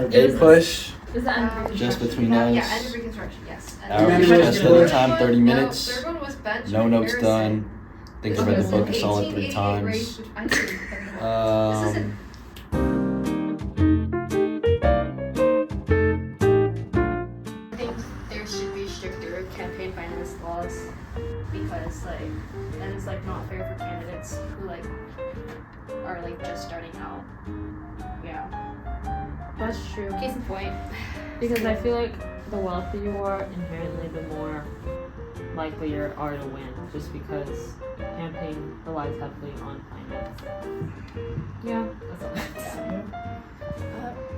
A push, Is that end of just Reconstruction? between us. Yeah, end of Reconstruction, yes. Average study time 30 minutes. No, third one was bench. No notes Harrison. done. I think I read the book a solid 3 1888 times. race, which I didn't this isn't. I think there should be stricter campaign finance laws because then it's not fair for candidates who are just starting out. Yeah. That's true. Case in point. Because I feel like the wealthier you are, inherently the more likely you are to win, just because campaign relies heavily on finance. Yeah, that's all I have to say.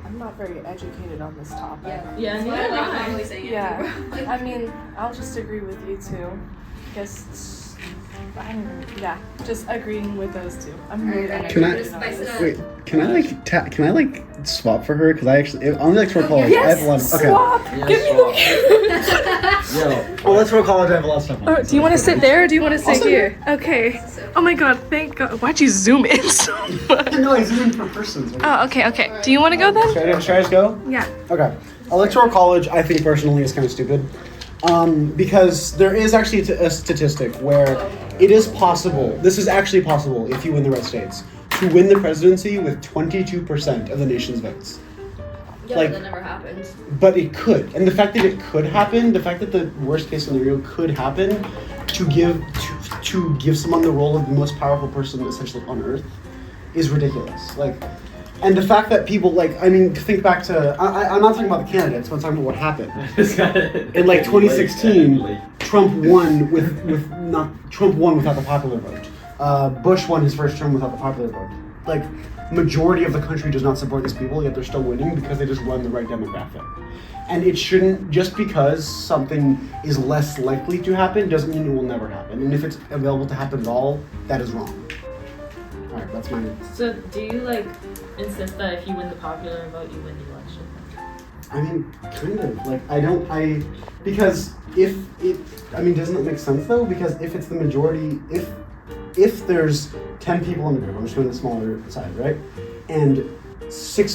I'm not very educated on this topic. Yeah, That's why I like normally saying it. Yeah. I mean, I'll just agree with you two. Guess I don't know. Yeah, just agreeing with those two. I'm really Can I- uneducated on this. Wait, can I swap for her? Because I actually on the Electoral College I have a lot of Swap. Yeah, Give me Yo, Well, Electoral College I have a lot of stuff on. the. Do you want to sit there or do you want to sit here? Okay. Oh my God! Thank God. Why'd you zoom in so much? No, I zoomed in per person. Oh, okay, okay. Do you want to go then? Should I just go? Yeah. Okay. Electoral College, I think personally, is kind of stupid. Because there is actually a statistic where it is possible, this is actually possible if you win the red states, to win the presidency with 22% of the nation's votes. Yeah, Like- but that never happened. But it could. And the fact that it could happen, the fact that the worst case scenario could happen to give someone the role of the most powerful person essentially on earth is ridiculous. And the fact that people think back to I'm not talking about the candidates, but I'm talking about what happened. In 2016, Trump won Trump won without the popular vote. Bush won his first term without the popular vote. Majority of the country does not support these people, yet they're still winning because they just run the right demographic. And it shouldn't, just because something is less likely to happen doesn't mean it will never happen. And if it's available to happen at all, that is wrong. All right, that's my. So, do you insist that if you win the popular vote, you win the election? I mean, kind of. Because doesn't it make sense though? Because if it's the majority, if there's 10 people in the group, I'm just going the smaller side, right? And 6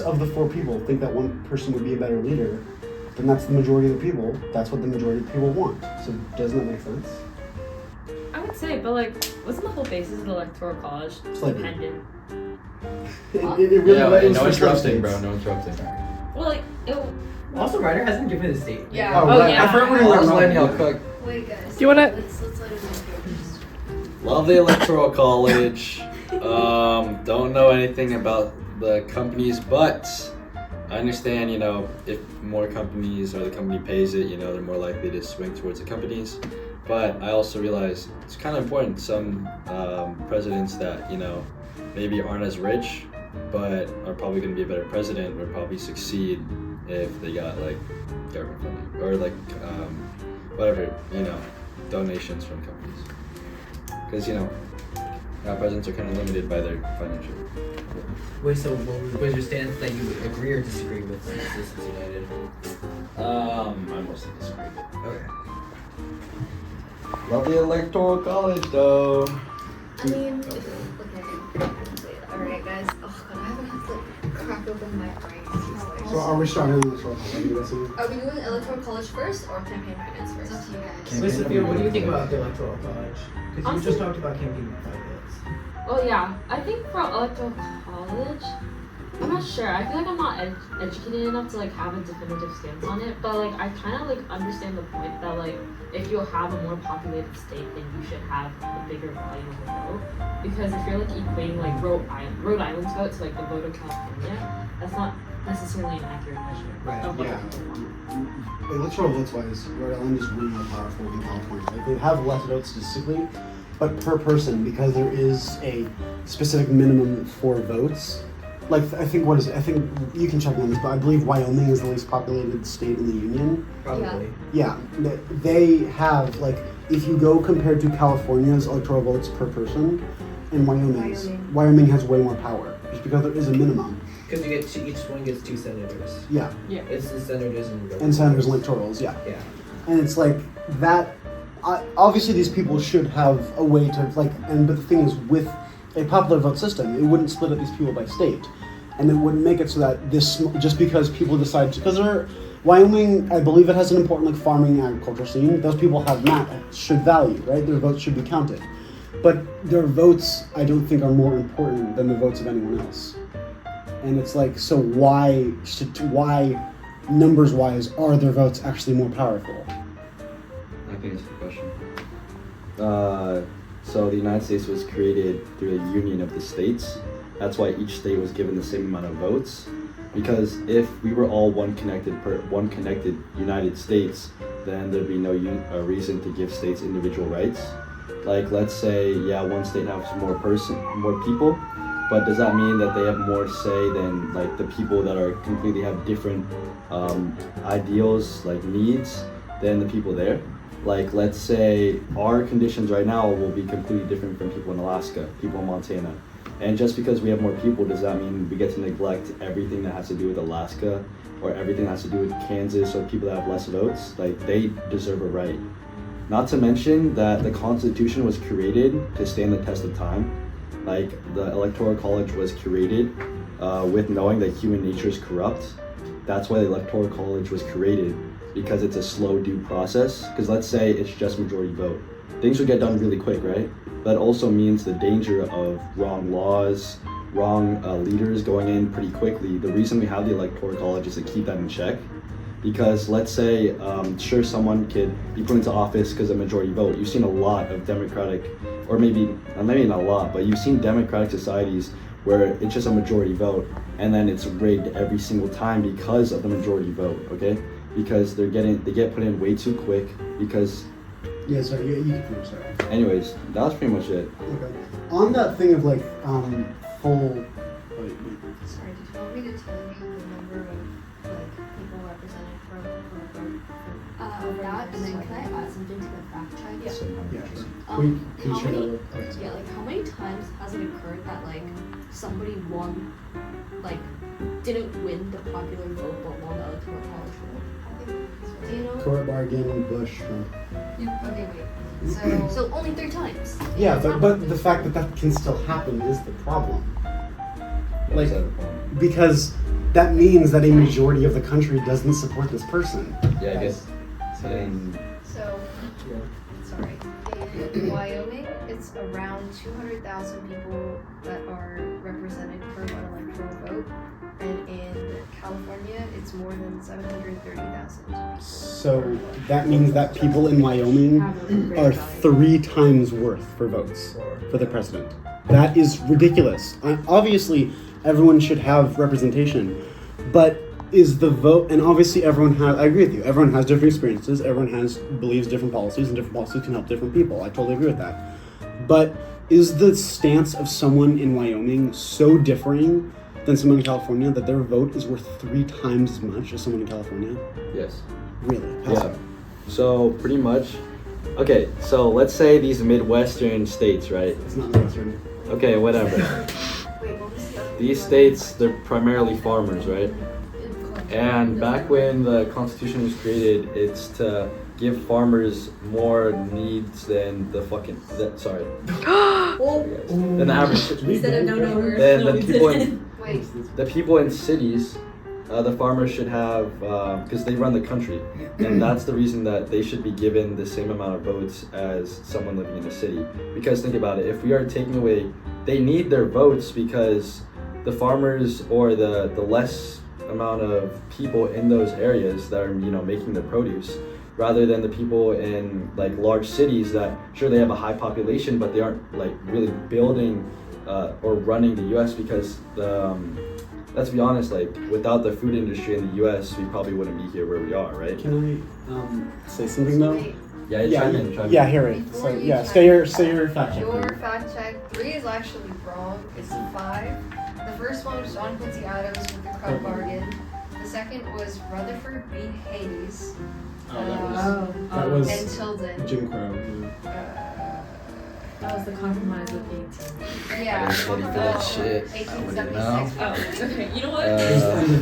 of the 4 people think that one person would be a better leader, then that's the majority of the people. That's what the majority of the people want. So doesn't that make sense? I would say, but wasn't the whole basis of the Electoral College Slavery. dependent? It really yeah, was no for slave interrupting, states. bro. No interrupting. Well, Also, Ryder hasn't given his date. Yeah. Oh, Oh, right. yeah. I forgot I was we're letting y'all cook. Wait, guys. Do you wanna- Let's let him go. Love the Electoral College. Don't know anything about the companies, but I understand, if more companies or the company pays it, they're more likely to swing towards the companies. But I also realize it's kind of important. Some presidents that, maybe aren't as rich, but are probably going to be a better president, would probably succeed if they got government funding or whatever, donations from companies. Because, our presidents are kind of limited by their financial. Wait, so what was your stance that you agree or disagree with Citizens United? I mostly disagree. Okay. Love the Electoral College, though. I mean, alright, guys. Oh god, I haven't had to crack open my brain. So are we starting on the Electoral College? Are we doing Electoral College first or campaign finance first? It's up to you guys. Wait, Sophia, what do you think about the Electoral College? Because you Honestly- just talked about campaign finance. Well, yeah. I think for Electoral College, I'm not sure. I feel like I'm not educated enough to have a definitive stance on it. But I kind of understand the point that if you have a more populated state, then you should have a bigger volume of the vote. Because if you're equating Rhode Island's vote to the vote of California, that's not necessarily an accurate measure Right, of what yeah. people want. Electoral votes wise, Rhode Island is way more powerful than California. They have less votes statistically, but per person, because there is a specific minimum for votes. I think you can check on this, but I believe Wyoming is the least populated state in the union. Probably. Yeah, they have if you go compared to California's electoral votes per person, and Wyoming has way more power just because there is a minimum. Because you get each one gets 2 senators. Yeah, It's the senators and senators and electorals. Yeah. Yeah. And it's that. Obviously, these people should have a way to but the thing is, with a popular vote system, it wouldn't split up these people by state. and it wouldn't make it so that just because people decide because Wyoming, I believe it has an important like farming agriculture scene. Those people should value, right? Their votes should be counted, but their votes I don't think are more important than the votes of anyone else. And it's like, so why numbers wise are their votes actually more powerful? I think it's a good question. So the United States was created through a union of the states. That's why each state was given the same amount of votes. Because if we were all one connected United States, then there'd be no reason to give states individual rights. Like, let's say, one state has more people, but does that mean that they have more say than like the people that are completely have different ideals, like needs, than the people there? Like, let's say our conditions right now will be completely different from people in Alaska, people in Montana. And just because we have more people, does that mean we get to neglect everything that has to do with Alaska or everything that has to do with Kansas or people that have less votes? Like, they deserve a right. Not to mention that the Constitution was created to stand the test of time. Like, the Electoral College was created with knowing that human nature is corrupt. That's why the Electoral College was created, because it's a slow due process. Because let's say it's just majority vote. Things would get done really quick, right? That also means the danger of wrong laws, wrong leaders going in pretty quickly. The reason we have the Electoral College is to keep that in check. Because let's say, sure, someone could be put into office because of majority vote. You've seen a lot of democratic, or maybe not a lot, but you've seen democratic societies where it's just a majority vote, and then it's rigged every single time because of the majority vote, okay? Because they get put in way too quick because... Yeah, sorry, you can finish that. Anyways, that was pretty much it. Okay. On that thing of like, full... Sorry, did you want me to tell you the number of like people represented from that? And then can I add something to the fact check? Yeah. How many, Okay. like how many times has it occurred that like somebody won, like didn't win the popular vote but won the electoral college vote? Do you know? Court bargain, Bush, Trump. Okay, wait. So only 3 times. Yeah, but the fact that can still happen is the problem. Like, because that means that a majority of the country doesn't support this person. Yeah, I guess. So, sorry. In Wyoming, it's around 200,000 people that are represented per one electoral vote, and in California, it's more than 730,000 people. So that means that people in Wyoming are 3 times worth for votes for the president. That is ridiculous. Obviously, everyone should have representation, but is the vote, and obviously everyone has, I agree with you, everyone has different experiences, everyone believes different policies, and different policies can help different people. I totally agree with that. But is the stance of someone in Wyoming so differing than someone in California that their vote is worth 3 times as much as someone in California? Yes. Really? Yeah. So pretty much, okay, so let's say these Midwestern states, right? It's not Midwestern. Okay, whatever. These states, they're primarily farmers, right? And back when the Constitution was created, it's to give farmers more needs than the than the average. Then the people in cities, the farmers should have, because they run the country, and that's the reason that they should be given the same amount of votes as someone living in a city. Because think about it, if we are taking away, they need their votes because the farmers or the less amount of people in those areas that are making the produce, rather than the people in like large cities that sure they have a high population but they aren't like really building or running the US, because let's be honest, like without the food industry in the US we probably wouldn't be here where we are, right? Can I say something though? Chime in. Yeah, hear it. So yeah, say your fact check. Your fact check, 3 is actually wrong. It's 5. The first one was John Quincy Adams with the Crop Bargain. The second was Rutherford B. Hayes. That was And Tilden. Jim Crow. That was the compromise with 18. Yeah. I didn't study for that shit. 1876. Oh, okay. You know what?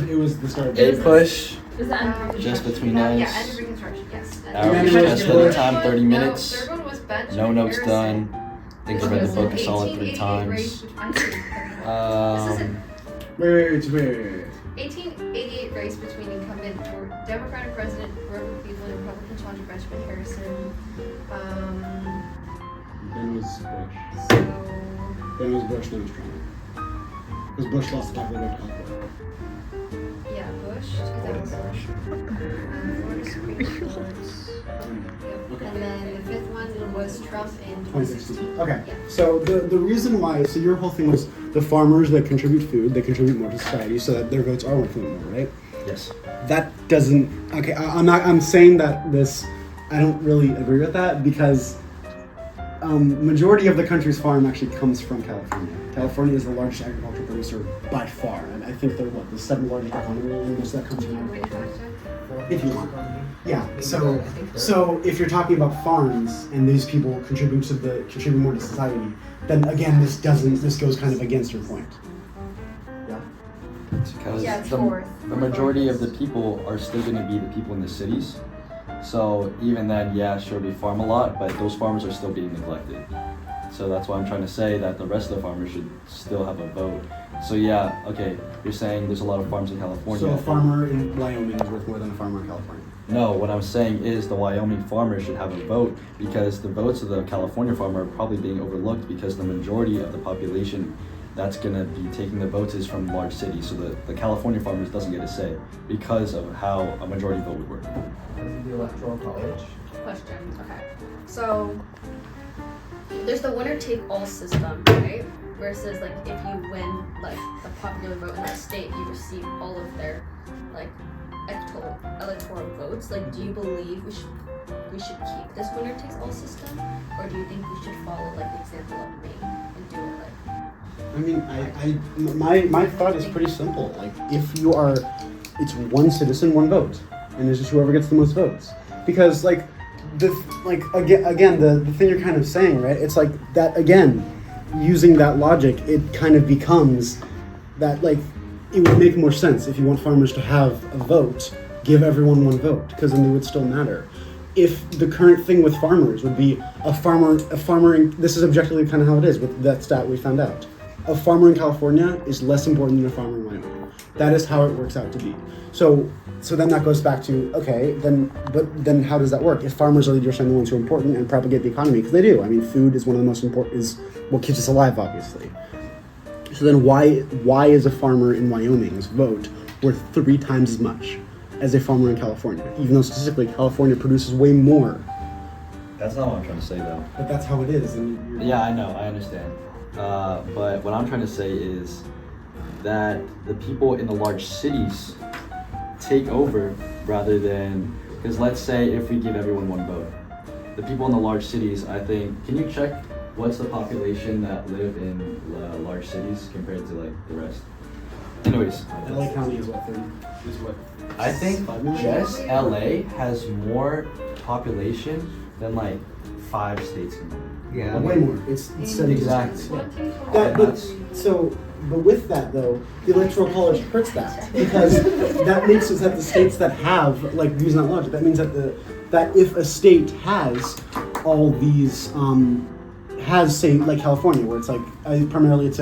It was the start. They push Is that end just between Yeah, us. end of Reconstruction, yes. Average test study time 30 minutes. Third one was Benjamin No notes Harrison. done. I think I read the book a solid 3 times. This isn't Wait. 1888 race between incumbent Democratic President Grover Cleveland and Republican Challenger Benjamin Harrison. Then was Bush. So Then was Bush, then was Trump. Because Bush lost the popular vote to Al Gore. yeah, Bush 2000. Florida Supreme Court. Yep. And then the fifth one was Trump in 2016. Okay. Yeah. So the reason why, so your whole thing was the farmers that contribute food, they contribute more to society so that their votes are worth more, right? Yes. That doesn't, okay, I'm saying that this, I don't really agree with that because majority of the country's farm actually comes from California. California is the largest agricultural producer by far, and I think they're the seventh largest economy, and most of that comes from agriculture. If you want. Yeah. So if you're talking about farms and these people contribute more to society, then again this goes kind of against your point. Yeah. Because Yeah, it's the fourth. majority of the people are still going to be the people in the cities. So even then, yeah, sure, we farm a lot, but those farmers are still being neglected. So that's why I'm trying to say that the rest of the farmers should still have a vote. So yeah, okay, you're saying there's a lot of farms in California. So a farmer in Wyoming is worth more than a farmer in California. No, what I'm saying is the Wyoming farmers should have a vote because the votes of the California farmer are probably being overlooked because the majority of the population that's going to be taking the votes is from large cities. So the California farmers doesn't get a say because of how a majority vote would work. The Electoral College. Question. Okay. So there's the winner take all system, right? Versus like if you win like the popular vote in that state, you receive all of their like electoral votes. Like, do you believe we should keep this winner takes all system, or do you think we should follow like the example of Maine and do it like? I mean, my thought is pretty simple. Like, if you are, it's one citizen, one vote, and it's just whoever gets the most votes. Because the thing you're kind of saying, right? It's like that again. Using that logic, it kind of becomes that it would make more sense if you want farmers to have a vote, give everyone one vote, because then they would still matter. If the current thing with farmers would be a farmer, this is objectively kind of how it is with that stat we found out. A farmer in California is less important than a farmer in Wyoming. That is how it works out to be. So then that goes back to, okay, then how does that work? If farmers are the ones who are important and propagate the economy, because they do. I mean, food is one of the most important, is what keeps us alive, obviously. So then why is a farmer in Wyoming's vote worth 3 times as much as a farmer in California? Even though statistically California produces way more. That's not what I'm trying to say though. But that's how it is. And yeah, I know, I understand. But what I'm trying to say is that the people in the large cities take over rather than, because let's say if we give everyone one vote, the people in the large cities, I think, can you check what's the population that live in large cities compared to the rest? Anyways, LA County is what I think just LA has more population than 5 states combined. Yeah. way more. It's 70. Exactly. But with that though, the Electoral College hurts that because that makes it that the states that have using that logic, that means that if a state has all these has say California where it's primarily it's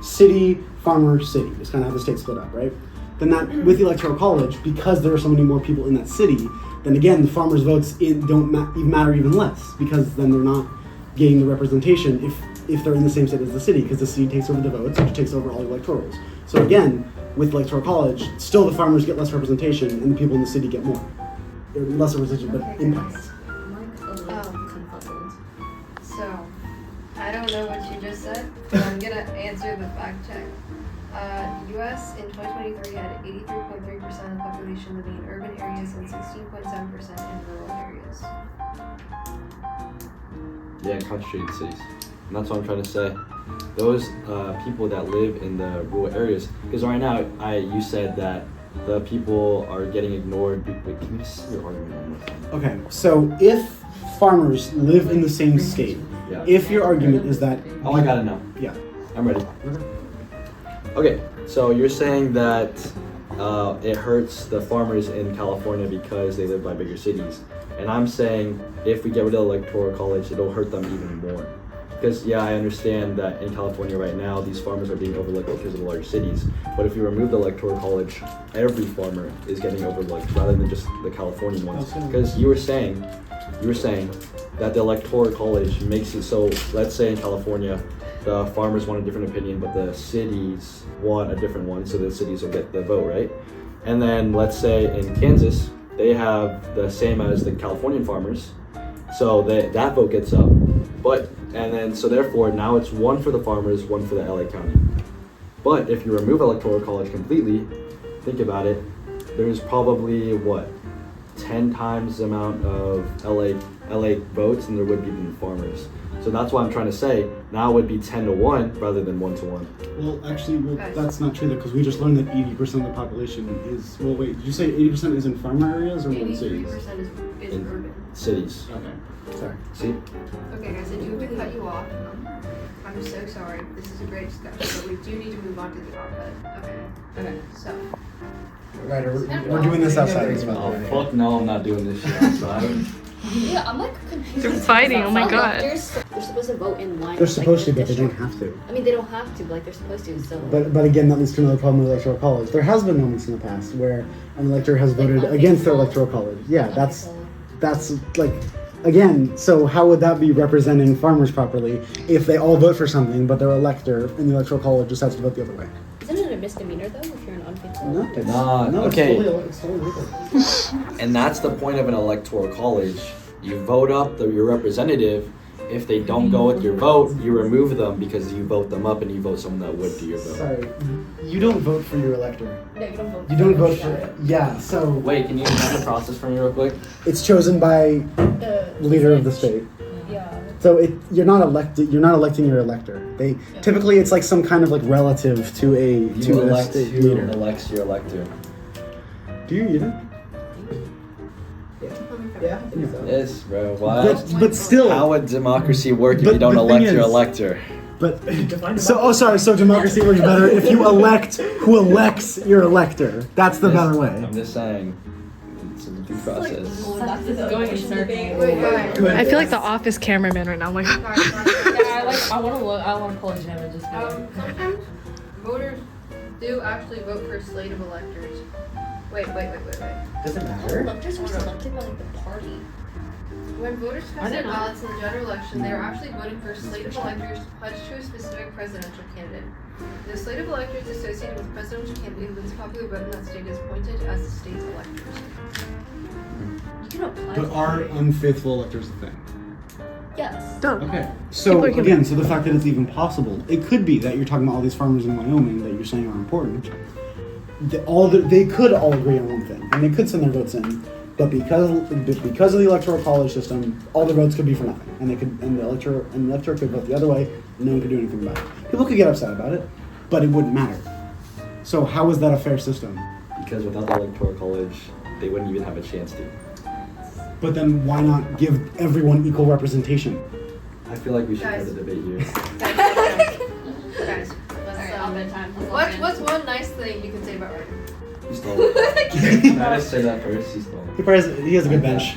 city, farmer, city. It's kind of how the states split up, right? Then that with the Electoral College, because there are so many more people in that city, then again the farmers' votes don't matter even less because then they're not getting the representation if they're in the same state as the city, because the city takes over the votes, which takes over all the electorals. So again, with Electoral College, still the farmers get less representation and the people in the city get more. Less representation, but impact. So, I don't know what you just said, but I'm gonna answer the fact check. The U.S. in 2023 had 83.3% of the population living in urban areas and 16.7% in rural areas. Yeah, in concentrated cities. And that's what I'm trying to say. Those people that live in the rural areas, because right now, you said that the people are getting ignored. Wait, can you say your argument one more time? Okay, so if farmers live in the same state, Yeah. if your argument is that... Oh, I gotta know. Yeah. I'm ready. Okay, so you're saying that it hurts the farmers in California because they live by bigger cities. And I'm saying if we get rid of the Electoral College, it'll hurt them even more. because yeah, I understand that in California right now, these farmers are being overlooked because of the large cities. But if you remove the electoral college, every farmer is getting overlooked rather than just the Californian ones. Because you were saying that the electoral college makes it so, let's say in California, the farmers want a different opinion, but the cities want a different one, so the cities will get the vote, right? And then let's say in Kansas, they have the same as the Californian farmers, so that vote gets up. So therefore now it's one for the farmers, one for the LA County. But if you remove electoral college completely, think about it, there's probably 10 times the amount of LA votes than there would be in the farmers. So that's why I'm trying to say now it would be 10-1 rather than 1-1. Well, actually, that's not true though, because we just learned that 80% of the population is. Well, wait, did you say 80% is in farmer areas or in cities? 83% is urban. Cities. Okay. Sorry. See? Okay, guys, I do have to cut you off. I'm so sorry. This is a great discussion, but we do need to move on to the op-ed. Okay. So. Right, we're doing this outside as well. Oh fuck no, I'm not doing this shit outside. Yeah, I'm like confused. They're fighting, oh my god. They're supposed to vote in line. They're supposed to, but they don't have to. I mean, they don't have to, but like they're supposed to. So. But again, that leads to another problem with electoral college. There has been moments in the past where an elector has voted against their electoral college. Yeah, that's like, again. So how would that be representing farmers properly if they all vote for something, but their elector in the electoral college decides to vote the other way? Isn't it a misdemeanor though if you're an unfaithful? No, elector? Nah, okay. it's totally legal. And that's the point of an electoral college. You vote up your representative. If they don't go with your vote, you remove them because you vote them up and you vote someone that would do your vote. Sorry, you don't vote for your elector. No, you don't vote. You don't vote for. Yeah, so Wait, can you explain the process for me real quick? it's chosen by the leader of the state. Yeah. So you're not elected. You're not electing your elector. They typically it's like some kind of like relative to a You elect state who leader. elects your elector. Do you know? Yeah, I think so. Yes, bro. What? But still. How would democracy work if But you don't the thing elect your is- elector? But so democracy works better if you elect who elects your elector. That's the better way. I'm just saying, it's a due process. This is going in circles. Wait. I feel like the office cameraman right now. I'm like, I want to pull a gem and just go. Sometimes voters do actually vote for a slate of electors. Wait. Does it matter? Electors are selected by like the party. When voters I cast their didn't know. ballots in the general election, they are actually voting for a slate of electors pledged to a specific presidential candidate. The slate of electors associated with the presidential candidate who wins popular vote in that state is appointed as the state's electors. You can apply. But are unfaithful electors a thing? Yes. Okay. So People are gonna- again, so the fact that it's even possible, it could be that you're talking about all these farmers in Wyoming that you're saying are important. They could all agree on one thing, and they could send their votes in, but because of the electoral college system, all the votes could be for nothing, and the elector could vote the other way, and no one could do anything about it. People could get upset about it, but it wouldn't matter. So how is that a fair system? Because without the electoral college, they wouldn't even have a chance to. But then why not give everyone equal representation? I feel like we should Guys. have a debate here. Guys, Alright, bedtime. what's one nice thing you can say about Ryder? You stole it. Can I just say that first? You stole it. He has a good bench.